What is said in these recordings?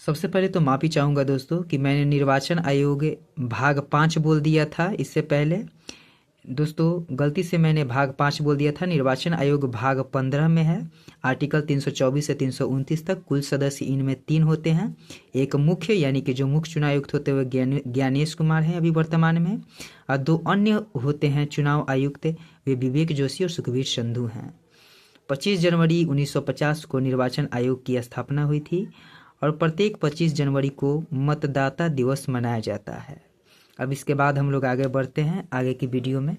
सबसे पहले तो माफ़ी चाहूँगा दोस्तों कि मैंने निर्वाचन आयोग भाग 5 बोल दिया था इससे पहले। दोस्तों गलती से मैंने भाग 5 बोल दिया था। निर्वाचन आयोग भाग 15 में है। आर्टिकल 324 से 329 तक कुल सदस्य इनमें 3 होते हैं। एक मुख्य यानी कि जो मुख्य चुनाव आयुक्त होते हुए ज्ञानेश कुमार हैं अभी वर्तमान में, और 2 अन्य होते हैं चुनाव आयुक्त, वे विवेक जोशी और सुखबीर संधू हैं। 25 जनवरी 1950 को निर्वाचन आयोग की स्थापना हुई थी और प्रत्येक 25 जनवरी को मतदाता दिवस मनाया जाता है। अब इसके बाद हम लोग आगे बढ़ते हैं आगे की वीडियो में।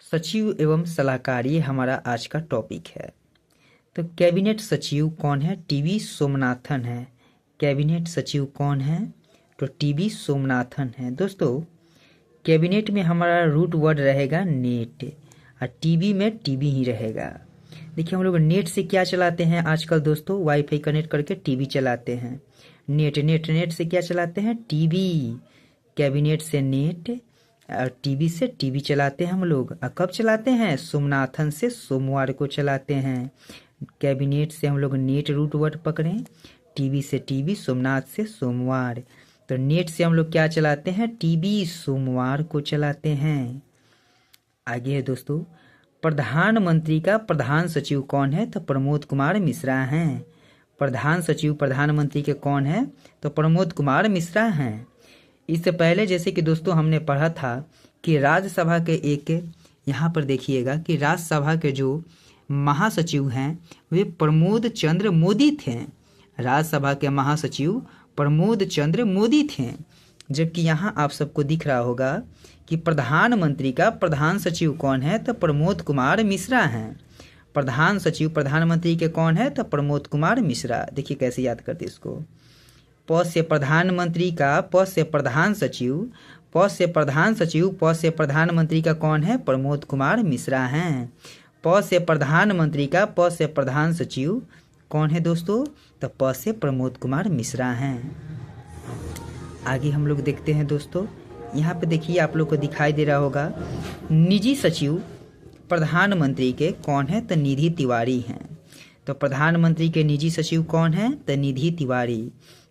सचिव एवं सलाहकार, ये हमारा आज का टॉपिक है। तो कैबिनेट सचिव कौन है? टीवी सोमनाथन है। कैबिनेट सचिव कौन है? तो टीवी सोमनाथन है। दोस्तों कैबिनेट में हमारा रूट वर्ड रहेगा नेट, और टीवी में टीवी ही रहेगा। देखिए हम लोग नेट से क्या चलाते हैं आजकल दोस्तों? वाईफाई कनेक्ट करके टीवी चलाते हैं। नेट से क्या चलाते हैं? टीवी। कैबिनेट से नेट और टीवी से टीवी चलाते हैं हम लोग। और कब चलाते हैं? सोमनाथन से सोमवार को चलाते हैं। कैबिनेट से हम लोग नेट रूट वर्ड पकड़ें, टीवी से टीवी, सोमनाथ से सोमवार। तो नेट से हम लोग क्या चलाते हैं? टीवी सोमवार को चलाते हैं। आगे है दोस्तों, प्रधानमंत्री का प्रधान सचिव कौन है? तो प्रमोद कुमार मिश्रा हैं। प्रधान सचिव प्रधानमंत्री के कौन है? तो प्रमोद कुमार मिश्रा हैं। इससे पहले जैसे कि दोस्तों हमने पढ़ा था कि राज्यसभा के एक, यहाँ पर देखिएगा कि राज्यसभा के जो महासचिव हैं वे प्रमोद चंद्र मोदी थे। राज्यसभा के महासचिव प्रमोद चंद्र मोदी थे। जबकि यहाँ आप सबको दिख रहा होगा कि प्रधानमंत्री का प्रधान सचिव कौन है? तो प्रमोद कुमार मिश्रा हैं। प्रधान सचिव प्रधानमंत्री के कौन है? तो प्रमोद कुमार मिश्रा। देखिए कैसे याद करते इसको। प से प्रधानमंत्री का, प से प्रधान सचिव, प से प्रधान सचिव, प से प्रधानमंत्री का कौन है? प्रमोद कुमार मिश्रा हैं। प से प्रधानमंत्री का, प से प्रधान सचिव कौन है दोस्तों? तो प से प्रमोद कुमार मिश्रा हैं। आगे हम लोग देखते हैं दोस्तों, यहाँ पे देखिए आप लोग को दिखाई दे रहा होगा निजी सचिव प्रधानमंत्री के कौन है? तो निधि तिवारी हैं। तो प्रधानमंत्री के निजी सचिव कौन है? तो निधि तिवारी।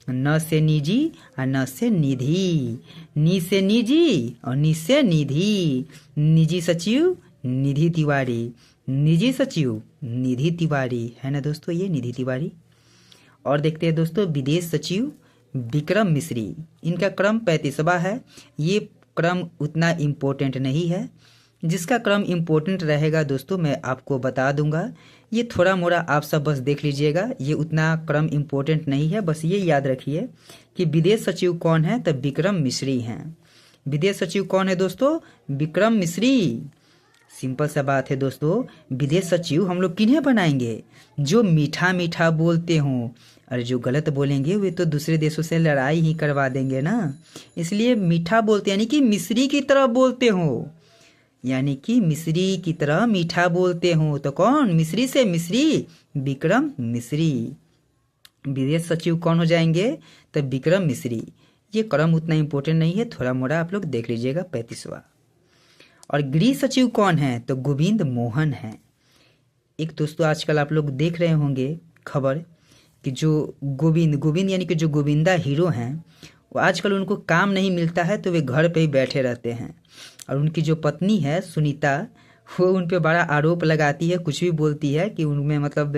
न से निजी और न से निधि, नी से निजी और नी से निधि। निजी सचिव निधि तिवारी, निजी सचिव निधि तिवारी है ना दोस्तों, ये निधि तिवारी। और देखते हैं दोस्तों विदेश सचिव विक्रम मिश्री। इनका क्रम 35वां है। ये क्रम उतना इम्पोर्टेंट नहीं है। जिसका क्रम इम्पोर्टेंट रहेगा दोस्तों मैं आपको बता दूंगा। ये थोड़ा मोड़ा आप सब बस देख लीजिएगा, ये उतना क्रम इम्पोर्टेंट नहीं है। बस ये याद रखिए कि विदेश सचिव कौन है? तो विक्रम मिश्री हैं। विदेश सचिव कौन है दोस्तों? विक्रम मिश्री। सिंपल सा बात है दोस्तों। विदेश सचिव हम लोग किन्हें बनाएंगे? जो मीठा मीठा बोलते हों, और जो गलत बोलेंगे वे तो दूसरे देशों से लड़ाई ही करवा देंगे ना। इसलिए मीठा बोलते यानी कि मिश्री की तरह बोलते हो, यानी कि मिश्री की तरह मीठा बोलते हो। तो कौन? मिश्री से मिश्री, विक्रम मिश्री। विदेश सचिव कौन हो जाएंगे? तो विक्रम मिश्री। ये क्रम उतना इम्पोर्टेंट नहीं है, थोड़ा मोड़ा आप लोग देख लीजिएगा 35वां। और गृह सचिव कौन है? तो गोविंद मोहन है। एक दोस्तों आजकल आप लोग देख रहे होंगे खबर कि जो गोविंद यानी कि जो गोविंदा हीरो हैं, वो आजकल उनको काम नहीं मिलता है तो वे घर पे ही बैठे रहते हैं। और उनकी जो पत्नी है सुनीता, वो उन पे बड़ा आरोप लगाती है, कुछ भी बोलती है कि उनमें मतलब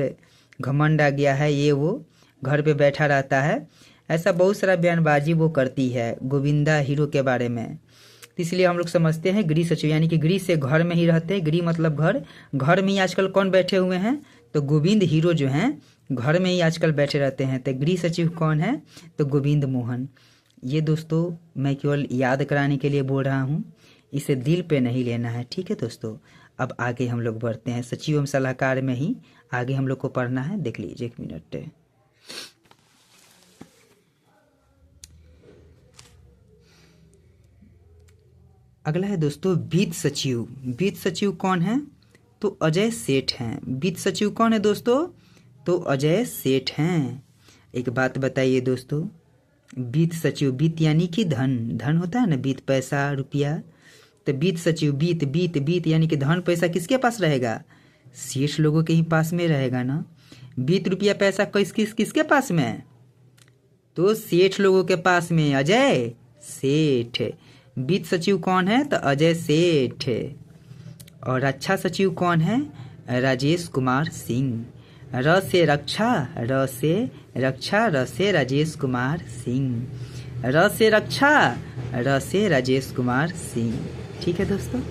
घमंड आ गया है, ये वो घर पे बैठा रहता है। ऐसा बहुत सारा बयानबाजी वो करती है गोविंदा हीरो के बारे में। तो इसलिए हम लोग समझते हैं गृह सचिव यानी कि गृह से घर में ही रहते हैं। गृह मतलब घर, घर में ही आजकल कौन बैठे हुए हैं? तो गोविंद हीरो जो हैं घर में ही आजकल बैठे रहते हैं। तो गृह सचिव कौन है? तो गोविंद मोहन। ये दोस्तों मैं केवल याद कराने के लिए बोल रहा हूँ, इसे दिल पे नहीं लेना है, ठीक है दोस्तों। अब आगे हम लोग बढ़ते हैं, सचिव एवं सलाहकार में ही आगे हम लोग को पढ़ना है। देख लीजिए 1 मिनट। अगला है दोस्तों वित्त सचिव। वित्त सचिव कौन है? तो अजय सेठ हैं। वित्त सचिव कौन है दोस्तों? तो अजय सेठ हैं। एक बात बताइए दोस्तों, वित्त सचिव, वित्त यानी कि धन, धन होता है ना, वित्त पैसा रुपया। तो वित्त सचिव, वित्त यानी कि धन पैसा किसके पास रहेगा? सेठ लोगों के ही पास में रहेगा ना। वित्त रुपया पैसा किसके पास में है? तो सेठ लोगों के पास में अजय सेठ। वित्त सचिव कौन है? तो अजय सेठ। और रक्षा सचिव कौन है? राजेश कुमार सिंह। र से रक्षा, र से रक्षा, र से राजेश कुमार सिंह। र से रक्षा, र से राजेश कुमार सिंह। ठीक है दोस्तों।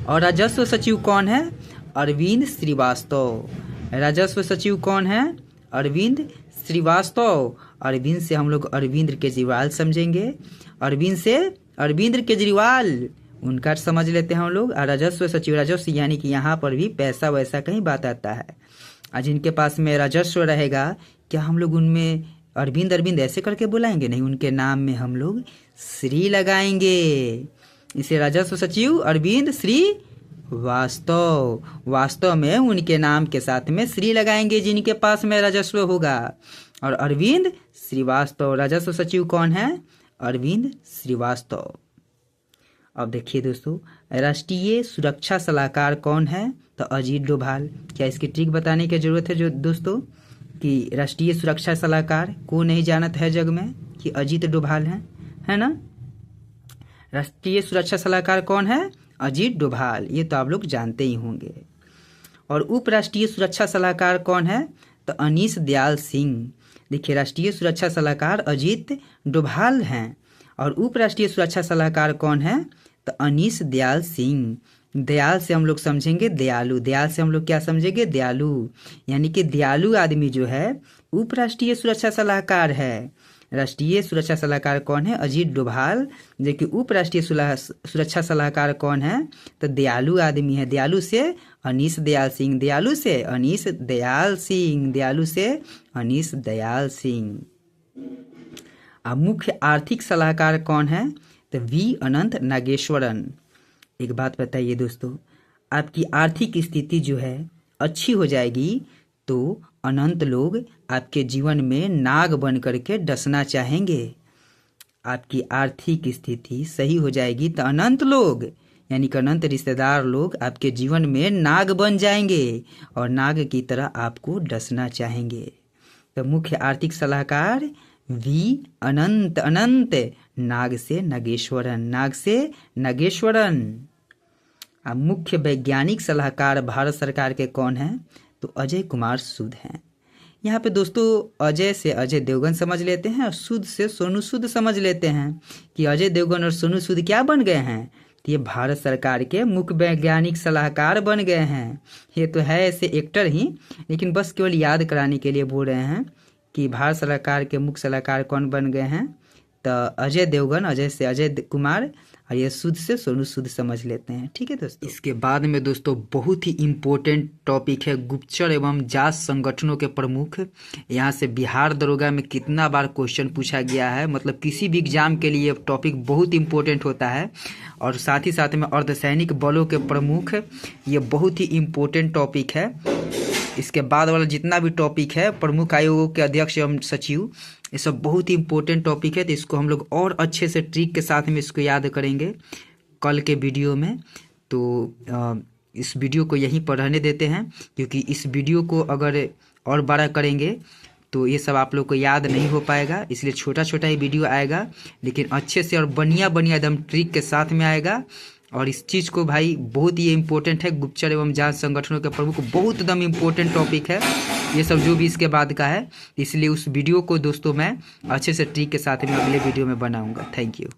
और राजस्व सचिव कौन है? अरविंद श्रीवास्तव। राजस्व सचिव कौन है? अरविंद श्रीवास्तव। अरविंद से हम लोग अरविंद केजरीवाल समझेंगे। अरविंद से अरविंद केजरीवाल, उनका समझ लेते हैं हम लोग। और राजस्व सचिव, राजस्व यानी कि यहाँ पर भी पैसा वैसा कहीं बात आता है। आज जिनके पास में राजस्व रहेगा, क्या हम लोग उनमें अरविंद अरविंद ऐसे करके बुलाएंगे? नहीं, उनके नाम में हम लोग श्री लगाएंगे। इसे राजस्व सचिव अरविंद श्रीवास्तव। वास्तव में उनके नाम के साथ में श्री लगाएंगे जिनके पास में राजस्व होगा। और अरविंद श्रीवास्तव, राजस्व सचिव कौन है? अरविंद श्रीवास्तव। अब देखिए दोस्तों, राष्ट्रीय सुरक्षा सलाहकार कौन है? तो अजीत डोभाल। क्या इसकी ट्रिक बताने की जरूरत है जो दोस्तों कि राष्ट्रीय सुरक्षा सलाहकार को नहीं जानत है जग में कि अजीत डोभाल है ना। राष्ट्रीय सुरक्षा सलाहकार कौन है? अजीत डोभाल। ये तो आप लोग जानते ही होंगे। और उप राष्ट्रीय सुरक्षा सलाहकार कौन है? तो अनीश दयाल सिंह। देखिए, राष्ट्रीय सुरक्षा सलाहकार अजीत डोभाल हैं और उप राष्ट्रीय सुरक्षा सलाहकार कौन है? तो अनीश दयाल सिंह। दयाल से हम लोग समझेंगे दयालु। दयाल से हम लोग क्या समझेंगे? दयालु। यानी कि दयालु आदमी जो है उप राष्ट्रीय सुरक्षा सलाहकार है। राष्ट्रीय सुरक्षा सलाहकार कौन है? अजीत डोभाल। जो कि उप राष्ट्रीय सुरक्षा सलाहकार कौन है? तो दयालु आदमी है। दयालु से अनीश दयाल सिंह। दयालु से अनीश दयाल सिंह। दयालु से अनीश दयाल सिंह। अब मुख्य आर्थिक सलाहकार कौन है? तो वी अनंत नागेश्वरन। एक बात बताइए दोस्तों, आपकी आर्थिक स्थिति जो है अच्छी हो जाएगी तो अनंत लोग आपके जीवन में नाग बन करके डसना चाहेंगे। आपकी आर्थिक स्थिति सही हो जाएगी तो अनंत लोग यानी कि अनंत रिश्तेदार लोग आपके जीवन में नाग बन जाएंगे और नाग की तरह आपको डसना चाहेंगे। तो मुख्य आर्थिक सलाहकार वी अनंत। अनंत नाग से नागेश्वरन। नाग से नागेश्वरन। अब मुख्य वैज्ञानिक सलाहकार भारत सरकार के कौन हैं? तो अजय कुमार सूद हैं। यहाँ पे दोस्तों अजय से अजय देवगन समझ लेते हैं और सूद से सोनू सूद समझ लेते हैं कि अजय देवगन और सोनू सूद क्या बन गए हैं? तो ये भारत सरकार के मुख्य वैज्ञानिक सलाहकार बन गए हैं। ये तो है ऐसे एक्टर ही, लेकिन बस केवल याद कराने के लिए बोल रहे हैं कि भारत सरकार के मुख्य सलाहकार कौन बन गए हैं। तो अजय देवगन, अजय से अजय कुमार और ये सूद से सोनू सूद समझ लेते हैं। ठीक है दोस्तों। इसके बाद में दोस्तों बहुत ही इम्पोर्टेंट टॉपिक है गुप्तचर एवं जांच संगठनों के प्रमुख। यहाँ से बिहार दरोगा में कितना बार क्वेश्चन पूछा गया है, मतलब किसी भी एग्जाम के लिए टॉपिक बहुत इंपॉर्टेंट होता है। और साथ ही साथ में अर्धसैनिक बलों के प्रमुख, ये बहुत ही इम्पोर्टेंट टॉपिक है। इसके बाद वाला जितना भी टॉपिक है, प्रमुख आयोगों के अध्यक्ष एवं सचिव, ये सब बहुत ही इंपॉर्टेंट टॉपिक है। तो इसको हम लोग और अच्छे से ट्रिक के साथ में इसको याद करेंगे कल के वीडियो में। तो इस वीडियो को यहीं पर रहने देते हैं, क्योंकि इस वीडियो को अगर और बड़ा करेंगे तो ये सब आप लोग को याद नहीं हो पाएगा। इसलिए छोटा छोटा ही वीडियो आएगा, लेकिन अच्छे से और बढ़िया बढ़िया एकदम ट्रिक के साथ में आएगा। और इस चीज़ को भाई बहुत ही इम्पोर्टेंट है, गुप्तचर एवं जांच संगठनों के प्रमुख बहुत एकदम इम्पोर्टेंट टॉपिक है ये सब जो भी इसके बाद का है। इसलिए उस वीडियो को दोस्तों मैं अच्छे से ट्रिक के साथ में अगले वीडियो में बनाऊंगा। Thank you.